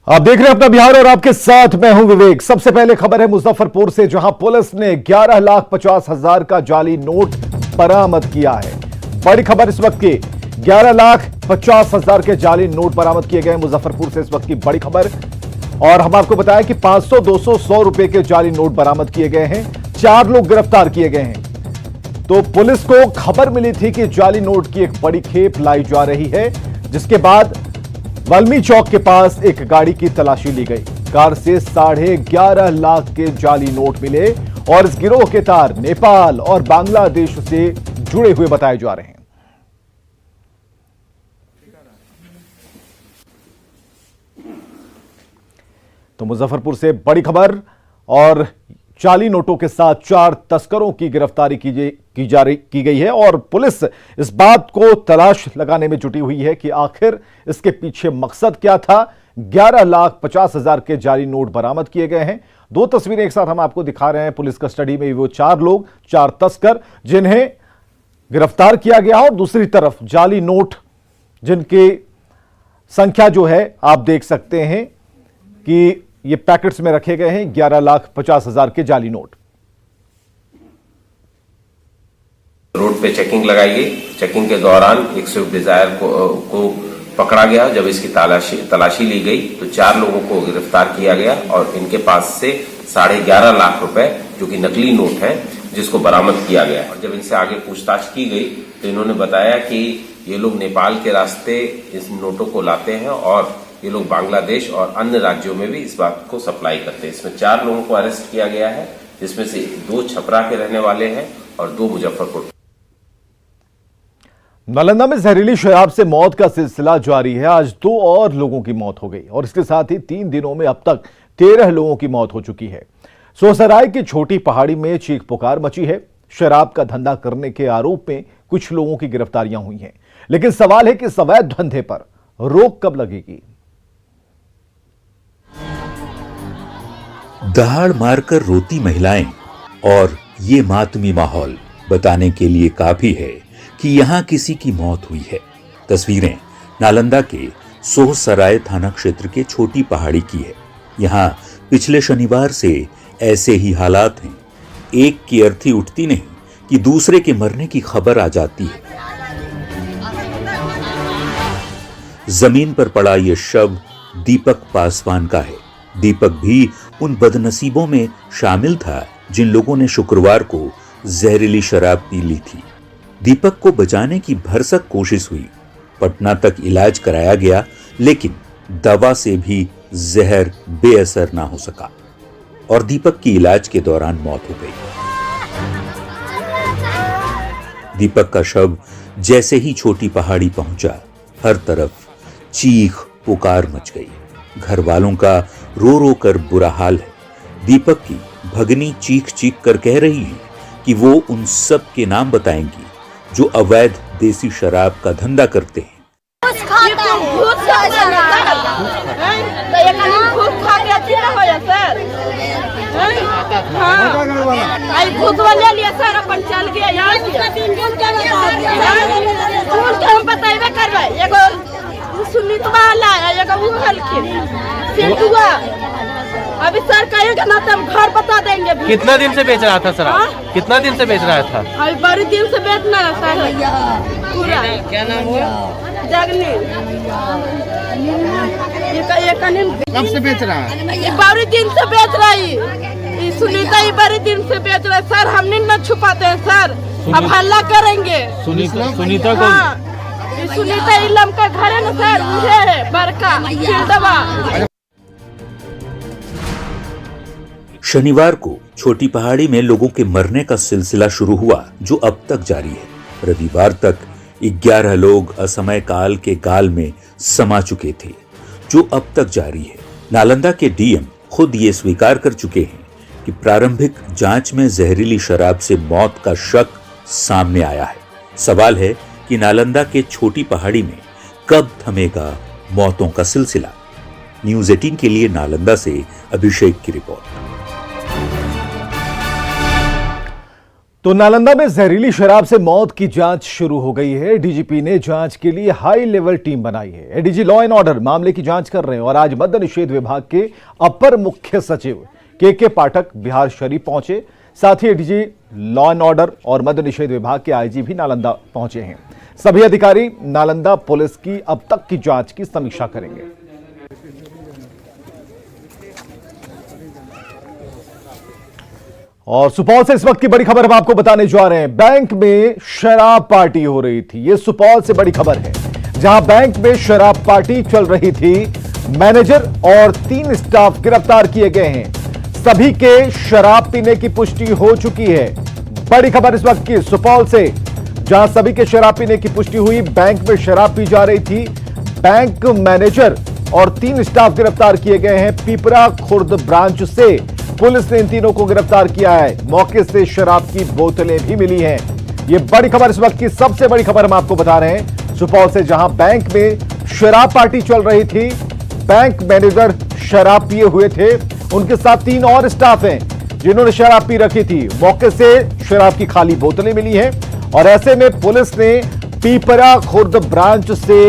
आप देख रहे हैं अपना बिहार और आपके साथ मैं हूं विवेक। सबसे पहले खबर है मुजफ्फरपुर से, जहां पुलिस ने 11,50,000 का जाली नोट बरामद किया है। बड़ी खबर इस वक्त की, 11,50,000 के जाली नोट बरामद किए गए मुजफ्फरपुर से। इस वक्त की बड़ी खबर, और हम आपको बताया कि 500, 200, 100 रुपए के जाली नोट बरामद किए गए हैं। 4 लोग गिरफ्तार किए गए हैं। तो पुलिस को खबर मिली थी कि जाली नोट की एक बड़ी खेप लाई जा रही है, जिसके बाद वाल्मी चौक के पास एक गाड़ी की तलाशी ली गई। कार से 11.5 लाख के जाली नोट मिले और इस गिरोह के तार नेपाल और बांग्लादेश से जुड़े हुए बताए जा रहे हैं। तो मुजफ्फरपुर से बड़ी खबर, और जाली नोटों के साथ 4 तस्करों की गिरफ्तारी की गई है और पुलिस इस बात को तलाश लगाने में जुटी हुई है कि आखिर इसके पीछे मकसद क्या था। 11,50,000 के जाली नोट बरामद किए गए हैं। 2 तस्वीरें एक साथ हम आपको दिखा रहे हैं। पुलिस कस्टडी में वो 4 लोग, 4 तस्कर जिन्हें गिरफ्तार किया गया, और दूसरी तरफ जाली नोट जिनकी संख्या जो है आप देख सकते हैं कि ये पैकेट्स में रखे गए हैं। 11,50,000 के जाली नोट। रोड पे चेकिंग लगाई गई। चेकिंग के दौरान एक स्विफ्ट डिजायर को पकड़ा गया। जब इसकी तलाशी ली गई तो 4 लोगों को गिरफ्तार किया गया और इनके पास से 11.5 लाख रुपए, जो कि नकली नोट है, जिसको बरामद किया गया। और जब इनसे आगे पूछताछ की गई तो इन्होंने बताया कि ये लोग नेपाल के रास्ते इस नोटों को लाते हैं और ये लोग बांग्लादेश और अन्य राज्यों में भी इस बात को सप्लाई करते हैं। इसमें 4 लोगों को अरेस्ट किया गया है, जिसमें से 2 छपरा के रहने वाले हैं और 2 मुजफ्फरपुर। नालंदा में जहरीली शराब से मौत का सिलसिला जारी है। आज 2 और लोगों की मौत हो गई और इसके साथ ही 3 दिनों में अब तक 13 लोगों की मौत हो चुकी है। सोहसराय की छोटी पहाड़ी में चीख पुकार मची है। शराब का धंधा करने के आरोप में कुछ लोगों की गिरफ्तारियां हुई हैं, लेकिन सवाल है कि इस अवैध धंधे पर रोक कब लगेगी। दहाड़ मारकर रोती महिलाएं और ये मातमी माहौल बताने के लिए काफी है कि यहां किसी की मौत हुई है। तस्वीरें नालंदा के सोहसराय थाना क्षेत्र के छोटी पहाड़ी की है। यहां पिछले शनिवार से ऐसे ही हालात हैं। एक की अर्थी उठती नहीं कि दूसरे के मरने की खबर आ जाती है। जमीन पर पड़ा यह शव दीपक पासवान का है। दीपक भी उन बदनसीबों में शामिल था जिन लोगों ने शुक्रवार को जहरीली शराब पी ली थी। दीपक को बचाने की भरसक कोशिश हुई। पटना तक इलाज कराया गया, लेकिन दवा से भी जहर बेअसर ना हो सका और दीपक की इलाज के दौरान मौत हो गई। दीपक का शव जैसे ही छोटी पहाड़ी पहुंचा, हर तरफ चीख पुकार मच गई। घर वालों का रो रो कर बुरा हाल है। दीपक की भगनी चीख चीख कर कह रही है कि वो उन सब के नाम बताएंगी जो अवैध देसी शराब का धंधा करते हैं। अभी सर कहेगा ना तो हम घर बता देंगे। कितना दिन से बेच रहा था शराब? कितना दिन से बेच रहा था? अभी बड़े दिन से बेचना है सर। पूरा क्या नाम हुआ? जगनी। कब से बेच रहा है? बड़े दिन से बेच रही। सुनीता ही बड़े दिन से बेच रहा है सर। हमने न छुपाते हैं सर, अब हल्ला करेंगे। सुनीता को सुनीता इलम का घर है ना सर, उहे है बड़का फील्डवा। शनिवार को छोटी पहाड़ी में लोगों के मरने का सिलसिला शुरू हुआ, जो अब तक जारी है। रविवार तक 11 लोग असमय काल के गाल में समा चुके थे, जो अब तक जारी है। नालंदा के डीएम खुद ये स्वीकार कर चुके हैं कि प्रारंभिक जांच में जहरीली शराब से मौत का शक सामने आया है। सवाल है कि नालंदा के छोटी पहाड़ी में कब थमेगा मौतों का सिलसिला। न्यूज़ 18 के लिए नालंदा से अभिषेक की रिपोर्ट। तो नालंदा में जहरीली शराब से मौत की जांच शुरू हो गई है। डीजीपी ने जांच के लिए हाई लेवल टीम बनाई है। एडीजी लॉ एंड ऑर्डर मामले की जांच कर रहे हैं और आज मद्य निषेध विभाग के अपर मुख्य सचिव के पाठक बिहार शरीफ पहुंचे। साथ ही एडीजी लॉ एंड ऑर्डर और मद्य निषेध विभाग के आईजी भी नालंदा पहुंचे हैं। सभी अधिकारी नालंदा पुलिस की अब तक की जांच की समीक्षा करेंगे। और सुपौल से इस वक्त की बड़ी खबर हम आपको बताने जा रहे हैं। बैंक में शराब पार्टी हो रही थी। यह सुपौल से बड़ी खबर है, जहां बैंक में शराब पार्टी चल रही थी। मैनेजर और 3 स्टाफ गिरफ्तार किए गए हैं। सभी के शराब पीने की पुष्टि हो चुकी है। बड़ी खबर इस वक्त की सुपौल से, जहां सभी के शराब पीने की पुष्टि हुई। बैंक में शराब पी जा रही थी। बैंक मैनेजर और 3 स्टाफ गिरफ्तार किए गए हैं। पीपरा खुर्द ब्रांच से पुलिस ने इन तीनों को गिरफ्तार किया है। मौके से शराब की बोतलें भी मिली हैं। यह बड़ी खबर इस वक्त की सबसे बड़ी खबर हम आपको बता रहे हैं सुपौल से, जहां बैंक में शराब पार्टी चल रही थी। बैंक मैनेजर शराब पिए हुए थे। उनके साथ 3 और स्टाफ हैं जिन्होंने शराब पी रखी थी। मौके से शराब की खाली बोतलें मिली हैं और ऐसे में पुलिस ने पीपरा खुर्द ब्रांच से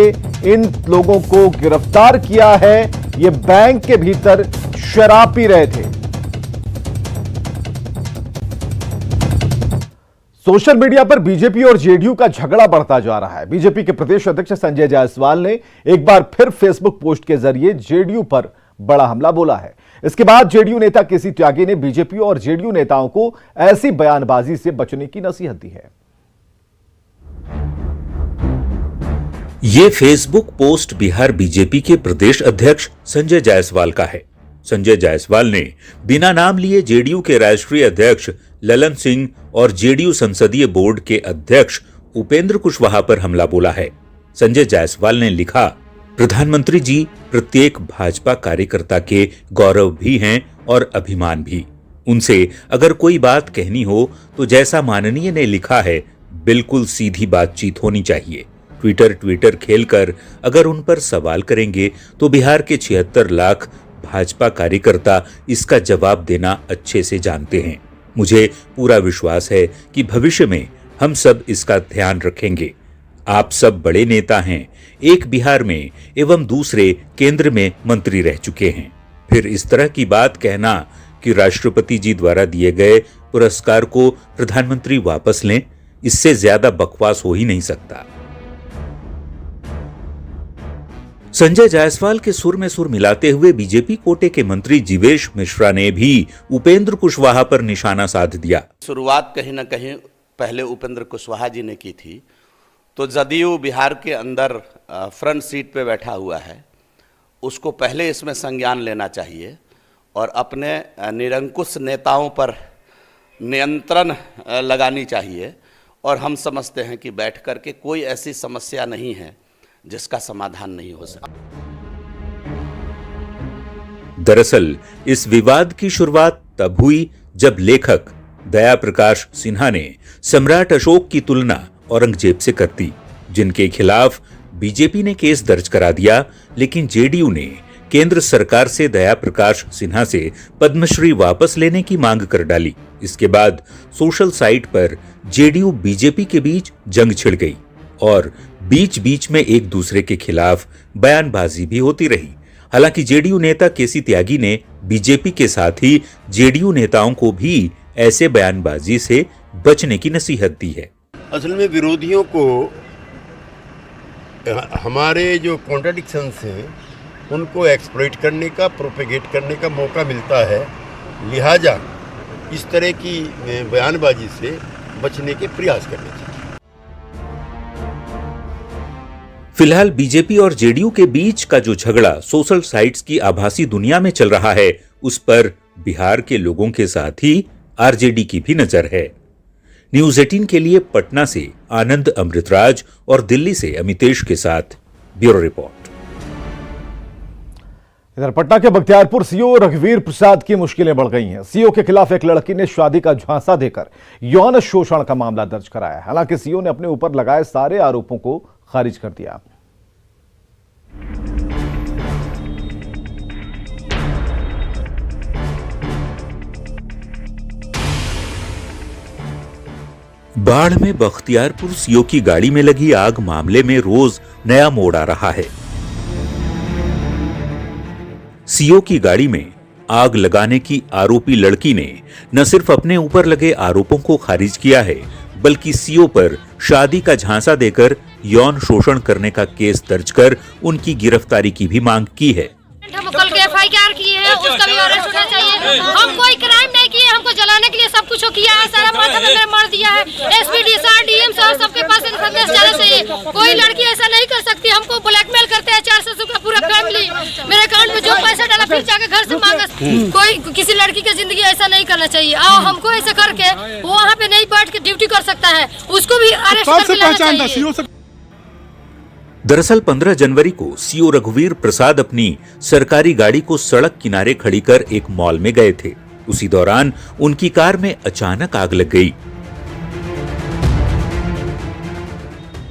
इन लोगों को गिरफ्तार किया है। ये बैंक के भीतर शराब पी रहे थे। सोशल मीडिया पर बीजेपी और जेडीयू का झगड़ा बढ़ता जा रहा है। बीजेपी के प्रदेश अध्यक्ष संजय जायसवाल ने एक बार फिर फेसबुक पोस्ट के जरिए जेडीयू पर बड़ा हमला बोला है। इसके बाद जेडीयू नेता केसी त्यागी ने बीजेपी और जेडीयू नेताओं को ऐसी बयानबाजी से बचने की नसीहत दी है। ये फेसबुक पोस्ट बिहार बीजेपी के प्रदेश अध्यक्ष संजय जायसवाल का है। संजय जायसवाल ने बिना नाम लिए जेडीयू के राष्ट्रीय अध्यक्ष ललन सिंह और जेडीयू संसदीय बोर्ड के अध्यक्ष उपेंद्र कुशवाहा पर हमला बोला है। संजय जायसवाल ने लिखा, प्रधानमंत्री जी प्रत्येक भाजपा कार्यकर्ता के गौरव भी हैं और अभिमान भी। उनसे अगर कोई बात कहनी हो तो जैसा माननीय ने लिखा है, बिल्कुल सीधी बातचीत होनी चाहिए। ट्विटर खेलकर अगर उन पर सवाल करेंगे तो बिहार के 76 लाख भाजपा कार्यकर्ता इसका जवाब देना अच्छे से जानते हैं। मुझे पूरा विश्वास है कि भविष्य में हम सब इसका ध्यान रखेंगे। आप सब बड़े नेता हैं, एक बिहार में एवं दूसरे केंद्र में मंत्री रह चुके हैं। फिर इस तरह की बात कहना कि राष्ट्रपति जी द्वारा दिए गए पुरस्कार को प्रधानमंत्री वापस लें, इससे ज्यादा बकवास हो ही नहीं सकता। संजय जायसवाल के सुर में सुर मिलाते हुए बीजेपी कोटे के मंत्री जीवेश मिश्रा ने भी उपेंद्र कुशवाहा पर निशाना साध दिया। शुरुआत कहीं न कहीं पहले उपेंद्र कुशवाहा जी ने की थी, तो जदयू बिहार के अंदर फ्रंट सीट पे बैठा हुआ है, उसको पहले इसमें संज्ञान लेना चाहिए और अपने निरंकुश नेताओं पर नियंत्रण लगानी चाहिए। और हम समझते हैं कि बैठ कर के कोई ऐसी समस्या नहीं है जिसका समाधान नहीं हो सकता। दरअसल इस विवाद की शुरुआत तब हुई जब लेखक दया प्रकाश सिन्हा ने सम्राट अशोक की तुलना औरंगजेब से कर दी, जिनके खिलाफ बीजेपी ने केस दर्ज करा दिया। लेकिन जेडीयू ने केंद्र सरकार से दया प्रकाश सिन्हा से पद्मश्री वापस लेने की मांग कर डाली। इसके बाद सोशल साइट पर जेडीयू बीजेपी के बीच जंग छिड़ गई और बीच बीच में एक दूसरे के खिलाफ बयानबाजी भी होती रही। हालांकि जेडीयू नेता केसी त्यागी ने बीजेपी के साथ ही जेडीयू नेताओं को भी ऐसे बयानबाजी से बचने की नसीहत दी है। असल में विरोधियों को हमारे जो कॉन्ट्राडिक्शंस हैं उनको एक्सप्लॉइट करने का, प्रोपेगेट करने का मौका मिलता है। लिहाजा इस तरह की बयानबाजी से बचने के प्रयास करने चाहिए। फिलहाल बीजेपी और जेडीयू के बीच का जो झगड़ा सोशल साइट्स की आभासी दुनिया में चल रहा है, उस पर बिहार के लोगों के साथ ही आरजेडी की भी नजर है। न्यूज 18 के लिए पटना से आनंद अमृतराज और दिल्ली से अमितेश के साथ ब्यूरो रिपोर्ट। इधर पटना के बख्तियारपुर सीओ रघुवीर प्रसाद की मुश्किलें बढ़ गई हैं। सीओ के खिलाफ एक लड़की ने शादी का झांसा देकर यौन शोषण का मामला दर्ज कराया। हालांकि सीओ ने अपने ऊपर लगाए सारे आरोपों को खारिज कर दिया। बाढ़ में बख्तियारपुर सीओ की गाड़ी में लगी आग मामले में रोज नया मोड़ आ रहा है। सीओ की गाड़ी में आग लगाने की आरोपी लड़की ने न सिर्फ अपने ऊपर लगे आरोपों को खारिज किया है, बल्कि सीओ पर शादी का झांसा देकर यौन शोषण करने का केस दर्ज कर उनकी गिरफ्तारी की भी मांग की है। हम कल के FIR किए हैं, उसका भी अरेस्ट होना चाहिए। हम कोई क्राइम नहीं किए, हमको जलाने के लिए सब कुछ किया है, सारा माथा में मार दिया है। SP DM साहब सबके पास एक संदेश जाना चाहिए। कोई लड़की ऐसा नहीं कर सकती, हमको ब्लैकमेल करते हैं 400 का पूरा फैमिली। मेरे अकाउंट में जो पैसा डाला फिर जाके घर से मांगा। कोई किसी लड़की की जिंदगी ऐसा नहीं करना चाहिए। आओ हमको ऐसा करके वो वहाँ पे नहीं बैठ के ड्यूटी कर सकता है, उसको भी अरेस्ट करके लाना चाहिए। दरअसल 15 जनवरी को सीओ रघुवीर प्रसाद अपनी सरकारी गाड़ी को सड़क किनारे खड़ी कर एक मॉल में गए थे। उसी दौरान उनकी कार में अचानक आग लग गई।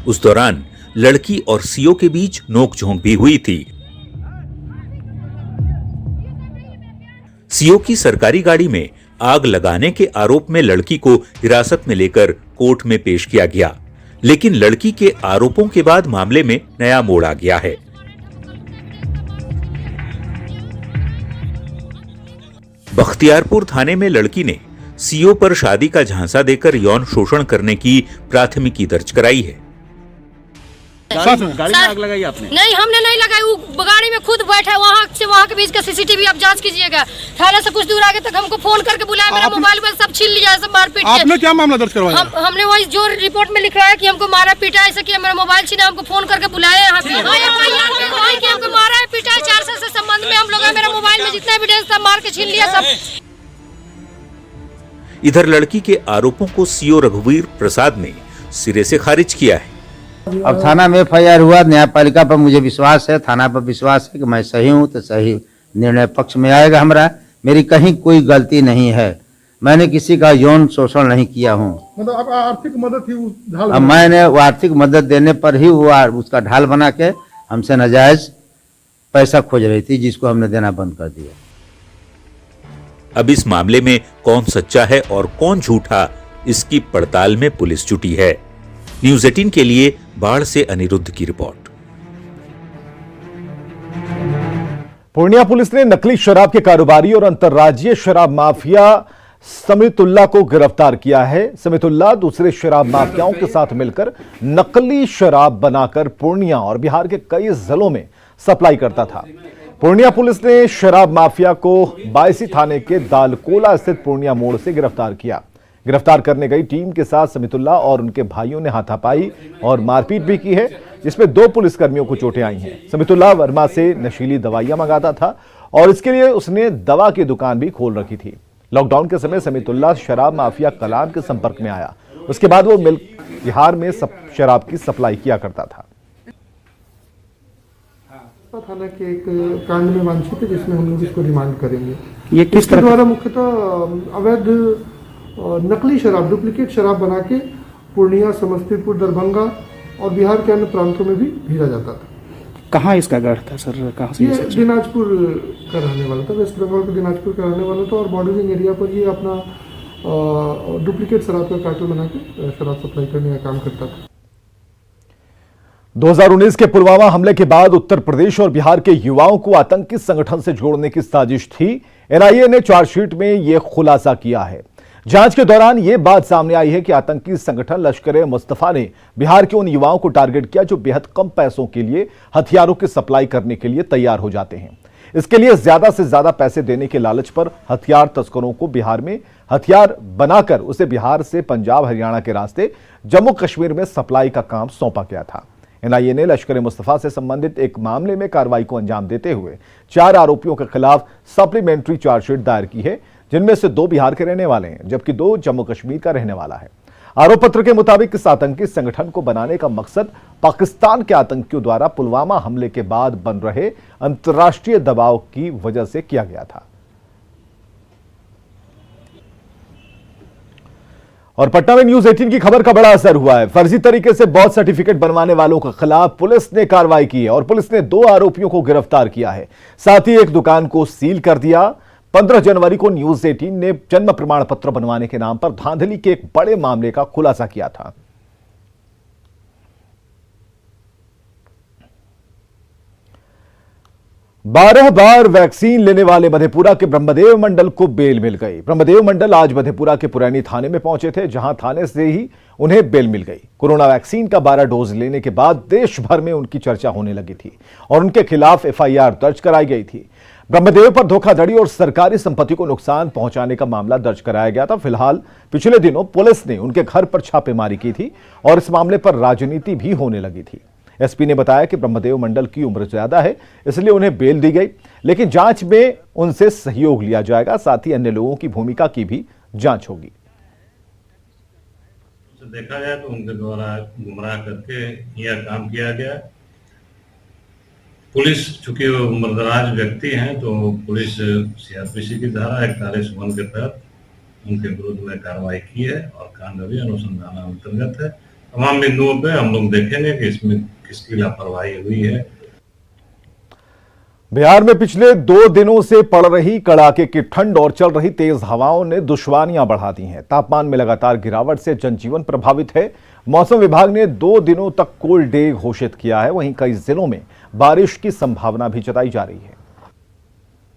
उस दौरान लड़की और सीओ के बीच नोकझोंक भी हुई थी। सीओ की सरकारी गाड़ी में आग लगाने के आरोप में लड़की को हिरासत में लेकर कोर्ट में पेश किया गया, लेकिन लड़की के आरोपों के बाद मामले में नया मोड़ आ गया है। बख्तियारपुर थाने में लड़की ने सीओ पर शादी का झांसा देकर यौन शोषण करने की प्राथमिकी दर्ज कराई है। गाड़ी में आग लगाई आपने? नहीं, हमने नहीं लगाई, वो गाड़ी में खुद बैठा, वहाँ से वहाँ के बीच का CCTV आप जांच कीजिएगा। थाने से कुछ दूर आगे तक हमको फोन करके बुलाया, मेरा मोबाइल में सब छीन लिया, सब मारपीट। आपने क्या मामला दर्ज करवाया? हमने वही जो रिपोर्ट में लिखा है कि हमको मारा पीटा, ऐसा किया, मेरा मोबाइल छीना, हमको फोन करके बुलाया यहाँ पे। हमको मारा है पीटा है, 400 से संबंध में हम लोग, मेरा मोबाइल में जितना एविडेंस था मार के छीन लिया सब। इधर लड़की के आरोपों को सीओ रघुवीर प्रसाद ने सिरे से खारिज किया है। अब थाना में FIR हुआ, न्यायपालिका पर मुझे विश्वास है, थाना पर विश्वास है कि मैं सही हूँ तो सही निर्णय पक्ष में आएगा। हमारा मेरी कहीं कोई गलती नहीं है, मैंने किसी का यौन शोषण नहीं किया हूँ। मतलब अब आर्थिक मदद ही अब मैंने वो आर्थिक मदद देने पर ही वो उसका ढाल बना के हमसे नाजायज पैसा खोज रही थी, जिसको हमने देना बंद कर दिया। अब इस मामले में कौन सच्चा है और कौन झूठा, इसकी पड़ताल में पुलिस जुटी है। न्यूज़ 18 के लिए बाढ़ से अनिरुद्ध की रिपोर्ट। पूर्णिया पुलिस ने नकली शराब के कारोबारी और अंतर्राज्यीय शराब माफिया समीतुल्लाह को गिरफ्तार किया है। समीतुल्लाह दूसरे शराब माफियाओं के साथ मिलकर नकली शराब बनाकर पूर्णिया और बिहार के कई जिलों में सप्लाई करता था। पूर्णिया पुलिस ने शराब माफिया को बायसी थाने के दालकोला स्थित पूर्णिया मोड़ से गिरफ्तार किया। गिरफ्तार करने गई टीम के साथ समीतुल्लाह और उनके भाइयों ने हाथापाई और मारपीट भी की है, जिसमें 2 पुलिसकर्मियों को चोटें आई हैं। समीतुल्लाह वर्मा से नशीली दवाइयां मंगाता था और इसके लिए उसने दवा की दुकान भी खोल रखी थी। लॉकडाउन के समय समीतुल्लाह शराब माफिया कलाम के संपर्क में आया। उसके बाद वो बिहार में शराब की सप्लाई किया करता था। थाना के एक कांड में वांछित है, जिसमें हम लोग इसको रिमांड करेंगे। ये किस तरह द्वारा मुख्यतः अवैध नकली शराब, डुप्लीकेट शराब बना के पूर्णिया, समस्तीपुर, दरभंगा और बिहार के अन्य प्रांतों में भी भेजा जाता था। कहाँ इसका गढ़ था सर? कहाँ से? ये दिनाजपुर का रहने वाला था, वेस्ट बंगाल के दिनाजपुर का रहने वाला था और बॉर्डरिंग एरिया पर ये अपना डुप्लीकेट शराब का कार्टल बना के शराब सप्लाई करने का काम करता था। 2019 के पुलवामा हमले के बाद उत्तर प्रदेश और बिहार के युवाओं को आतंकी संगठन से जोड़ने की साजिश थी। NIA ने चार्जशीट में यह खुलासा किया है। जांच के दौरान यह बात सामने आई है कि आतंकी संगठन लश्कर-ए-मुस्तफा ने बिहार के उन युवाओं को टारगेट किया जो बेहद कम पैसों के लिए हथियारों की सप्लाई करने के लिए तैयार हो जाते हैं। इसके लिए ज्यादा से ज्यादा पैसे देने के लालच पर हथियार तस्करों को बिहार में हथियार बनाकर उसे बिहार से पंजाब, हरियाणा के रास्ते जम्मू कश्मीर में सप्लाई का काम सौंपा गया था। NIA ने लश्कर-ए-मुस्तफा से संबंधित एक मामले में कार्रवाई को अंजाम देते हुए 4 आरोपियों के खिलाफ सप्लीमेंट्री चार्जशीट दायर की है, जिनमें से 2 बिहार के रहने वाले हैं जबकि 2 जम्मू कश्मीर का रहने वाला है। आरोप पत्र के मुताबिक इस आतंकी संगठन को बनाने का मकसद पाकिस्तान के आतंकियों द्वारा पुलवामा हमले के बाद बन रहे अंतर्राष्ट्रीय दबाव की वजह से किया गया था। और पटना में न्यूज़ 18 की खबर का बड़ा असर हुआ है। फर्जी तरीके से बौद्ध सर्टिफिकेट बनवाने वालों के खिलाफ पुलिस ने कार्रवाई की है और पुलिस ने 2 आरोपियों को गिरफ्तार किया है। साथ ही एक दुकान को सील कर दिया। 15 जनवरी को न्यूज 18 ने जन्म प्रमाण पत्र बनवाने के नाम पर धांधली के एक बड़े मामले का खुलासा किया था। बारह बार वैक्सीन लेने वाले मधेपुरा के ब्रह्मदेव मंडल को बेल मिल गई। ब्रह्मदेव मंडल आज मधेपुरा के पुरानी थाने में पहुंचे थे, जहां थाने से ही उन्हें बेल मिल गई। कोरोना वैक्सीन का 12 डोज लेने के बाद देश भर में उनकी चर्चा होने लगी थी और उनके खिलाफ FIR दर्ज कराई गई थी। ब्रह्मदेव पर धोखाधड़ी और सरकारी संपत्ति को नुकसान पहुंचाने का मामला दर्ज कराया गया था। फिलहाल पिछले दिनों पुलिस ने उनके घर पर छापेमारी की थी और इस मामले पर राजनीति भी होने लगी थी। एसपी ने बताया कि ब्रह्मदेव मंडल की उम्र ज्यादा है, इसलिए उन्हें बेल दी गई, लेकिन जांच में उनसे सहयोग लिया जाएगा। साथ ही अन्य लोगों की भूमिका की भी जांच होगी। देखा जाए तो उनके द्वारा गुमराह करके यह काम किया गया। पुलिस चूंकि वो उम्रदराज व्यक्ति हैं, तो पुलिस CRPC की धारा 41(1) के तहत उनके विरुद्ध में कार्रवाई की है और कांड अभी अनुसंधान अंतर्गत है। तमाम बिंदुओं पे हम लोग देखेंगे कि इसमें किसकी लापरवाही हुई है। बिहार में पिछले 2 दिनों से पड़ रही कड़ाके की ठंड और चल रही तेज हवाओं ने दुश्वारियां बढ़ा दी हैं। तापमान में लगातार गिरावट से जनजीवन प्रभावित है। मौसम विभाग ने 2 दिनों तक कोल्ड डे घोषित किया है। वहीं कई जिलों में बारिश की संभावना भी जताई जा रही है।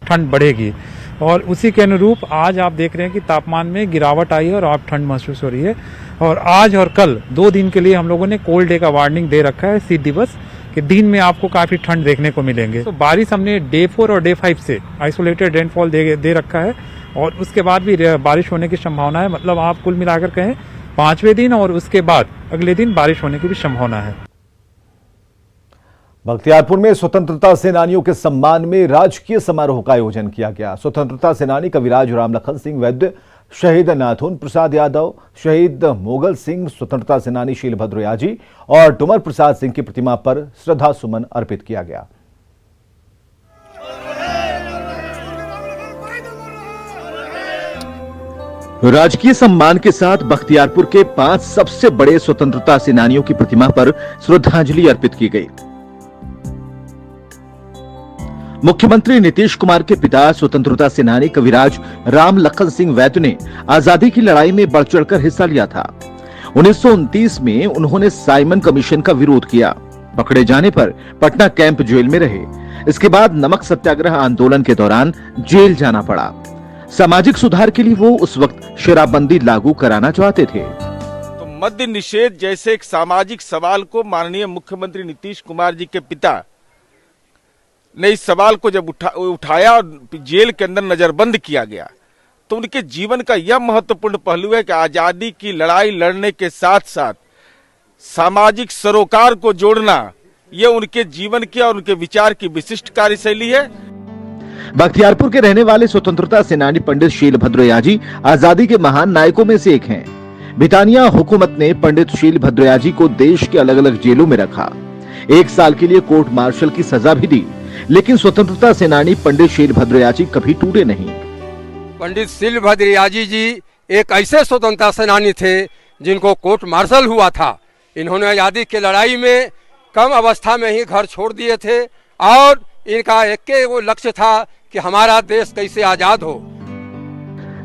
ठंड बढ़ेगी और उसी के अनुरूप आज आप देख रहे हैं कि तापमान में गिरावट आई है और आप ठंड महसूस हो रही है। और आज और कल 2 दिन के लिए हम लोगों ने कोल्ड डे का वार्निंग दे रखा है, शीत दिवस के दिन में आपको काफी ठंड देखने को मिलेंगे। तो बारिश हमने डे 4 और डे 5 से आइसोलेटेड रेनफॉल दे रखा है और उसके बाद भी बारिश होने की संभावना है। मतलब आप कुल मिलाकर कहें 5वें दिन और उसके बाद अगले दिन बारिश होने की भी संभावना है। बख्तियारपुर में स्वतंत्रता सेनानियों के सम्मान में राजकीय समारोह का आयोजन किया गया। स्वतंत्रता सेनानी कविराज राम लखन सिंह वैद्य, शहीद नाथुन प्रसाद यादव, शहीद मोगल सिंह, स्वतंत्रता सेनानी शीलभद्र याजी और डुमर प्रसाद सिंह की प्रतिमा पर श्रद्धा सुमन अर्पित किया गया। राजकीय सम्मान के साथ बख्तियारपुर के 5 सबसे बड़े स्वतंत्रता सेनानियों की प्रतिमा पर श्रद्धांजलि अर्पित की गई। मुख्यमंत्री नीतीश कुमार के पिता स्वतंत्रता सेनानी कविराज राम लखन सिंह वैद्य ने आजादी की लड़ाई में बढ़ चढ़कर हिस्सा लिया था। 1929 में उन्होंने साइमन कमीशन का विरोध किया। पकड़े जाने पर पटना कैंप जेल में रहे। इसके बाद नमक सत्याग्रह आंदोलन के दौरान जेल जाना पड़ा। सामाजिक सुधार के लिए वो उस वक्त शराबबंदी लागू कराना चाहते थे। तो मद्य निषेध जैसे एक सामाजिक सवाल को माननीय मुख्यमंत्री नीतीश कुमार जी के पिता ने इस सवाल को जब उठाया और जेल के अंदर नजरबंद किया गया, तो उनके जीवन का यह महत्वपूर्ण पहलू है कि आजादी की लड़ाई लड़ने के साथ साथ सामाजिक सरोकार को जोड़ना, यह उनके जीवन की और उनके विचार की विशिष्ट कार्यशैली है। बख्तियारपुर के रहने वाले स्वतंत्रता सेनानी पंडित शीलभद्र याजी आजादी के महान नायकों में से एक हैं। ब्रिटानिया हुकूमत ने पंडित शीलभद्र याजी को देश के अलग अलग जेलों में रखा। 1 साल के लिए कोर्ट मार्शल की सजा भी दी, लेकिन स्वतंत्रता सेनानी पंडित शीलभद्र याजी कभी टूटे नहीं। पंडित शीलभद्र याजी जी एक ऐसे स्वतंत्रता सेनानी थे जिनको कोर्ट मार्शल हुआ था। इन्होंने आजादी की लड़ाई में कम अवस्था में ही घर छोड़ दिए थे और इनका एक वो लक्ष्य था कि हमारा देश कैसे आजाद हो।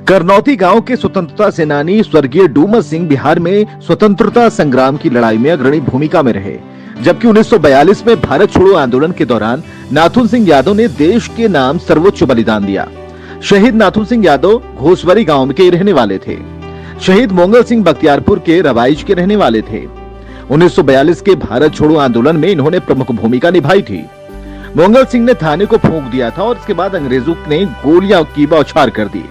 करनौती गांव के स्वतंत्रता सेनानी स्वर्गीय डूमर सिंह बिहार में स्वतंत्रता संग्राम की लड़ाई में अग्रणी भूमिका में रहे, जबकि 1942 में भारत छोड़ो आंदोलन के दौरान नाथुन सिंह यादव ने देश के नाम सर्वोच्च बलिदान दिया। शहीद नाथुन सिंह यादव घोसवरी गांव के रहने वाले थे। शहीद मोगल सिंह बख्तियारपुर के रवाइच के रहने वाले थे। 1942 के भारत छोड़ो आंदोलन में इन्होंने प्रमुख भूमिका निभाई थी। मोगल सिंह ने थाने को फूंक दिया था और इसके बाद अंग्रेजों ने गोलियां की बौछार कर दी,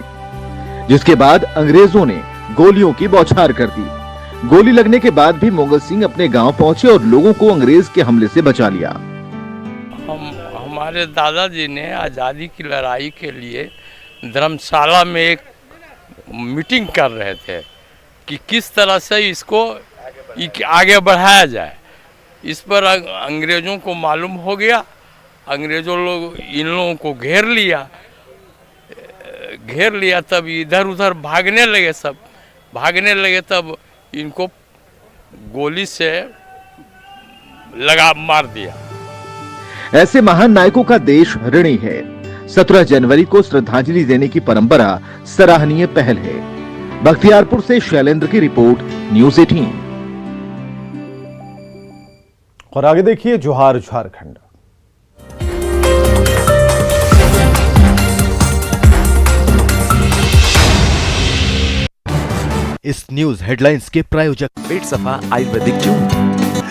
जिसके बाद अंग्रेजों ने गोलियों की बौछार कर दी। गोली लगने के बाद भी मोगल सिंह अपने गांव पहुंचे और लोगों को अंग्रेज के हमले से बचा लिया। हमारे दादाजी ने आज़ादी की लड़ाई के लिए धर्मशाला में एक मीटिंग कर रहे थे कि किस तरह से इसको आगे बढ़ाया जाए। इस पर अंग्रेजों को मालूम हो गया। अंग्रेजों लोग इन लोगों को घेर लिया। तब इधर उधर भागने लगे। तब इनको गोली से मार दिया। ऐसे महान नायकों का देश ऋणी है। 17 जनवरी को श्रद्धांजलि देने की परंपरा सराहनीय पहल है। बख्तियारपुर से शैलेंद्र की रिपोर्ट, न्यूज़ 18। और आगे देखिए जोहार झारखंड। इस न्यूज हेडलाइंस के प्रायोजक पेट सफा आयुर्वेदिक जून।